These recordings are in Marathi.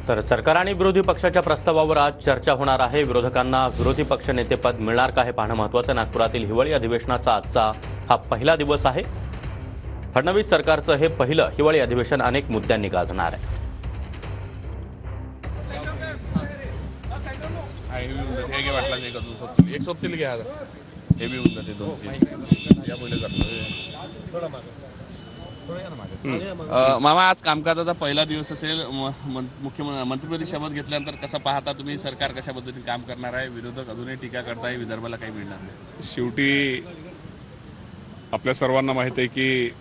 तर सरकार आणि विरोधी पक्षाच्या प्रस्तावावर आज चर्चा होणार आहे। विरोधकांना विरोधी पक्ष नेतेपद मिळणार का हे पाहणं महत्त्वाचं। नागपुरातील हिवाळी अधिवेशनाचा आजचा हा पहिला दिवस आहे। फडणवीस सरकारचं हे पहिलं हिवाळी अधिवेशन अनेक मुद्द्यांनी गाजणार आहे। मामा, आज कामकाजाचा पहिला दिवस असेल। मुख्यमंत्रीपदी शपथ घेतल्यानंतर कसं पाहता तुम्ही? सरकार कशा पद्धतीने काम करणार आहे? विरोधक अजूनही टीका करताय विदर्भाला काही मिळणार नाही। शेवटी आपल्या सर्वांना माहिती आहे की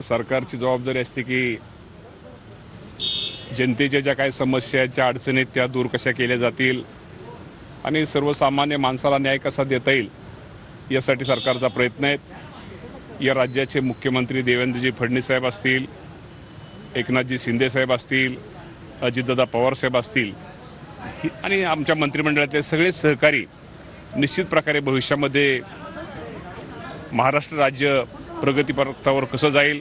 सरकारची जबाबदारी असते की जनतेच्या ज्या काही समस्या आहेत, ज्या अडचणी आहेत, त्या दूर कशा केल्या जातील आणि सर्वसामान्य माणसाला न्याय कसा देता येईल यासाठी सरकारचा प्रयत्न आहे। या राज्याचे मुख्यमंत्री देवेंद्रजी फडणवीस साहेब असतील, एकनाथजी शिंदे साहेब असतील, अजितदादा पवार साहेब असतील आणि आमच्या मंत्रिमंडळातले सगळे सहकारी निश्चित प्रकारे भविष्यामध्ये महाराष्ट्र राज्य प्रगतीपथावर कसं जाईल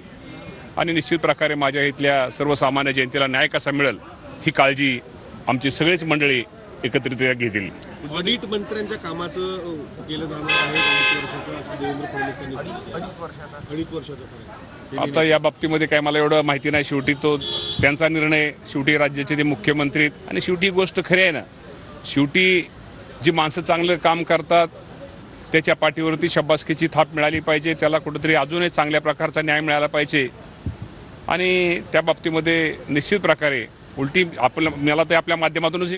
आणि निश्चित प्रकारे माझ्या इथल्या सर्वसामान्य जनतेला न्याय कसा मिळेल ही काळजी आमची सगळीच मंडळी एकत्रितरित्या घेतील। ऑडिट मंत्र्यांच्या कामाचं केलं जाणार आहे 2 वर्षाचं, असं देवेंद्र फडणवीस यांनी 2.5 वर्षाचं। आता या बाबतीमध्ये काय मला एवढं माहिती नाही। शेवटी तो त्यांचा निर्णय, शेवटी राज्याचे ते मुख्यमंत्री आणि शेवटी गोष्ट खरी आहे ना, शेवटी जी माणसं चांगलं काम करतात त्याच्या पाठीवरती शाबासकीची थाप मिळाली पाहिजे, त्याला कुठेतरी अजूनही चांगल्या प्रकारचा न्याय मिळाला पाहिजे आणि त्या बाबतीमध्ये निश्चित प्रकारे उलटी मला ते आपल्या माध्यमातूनच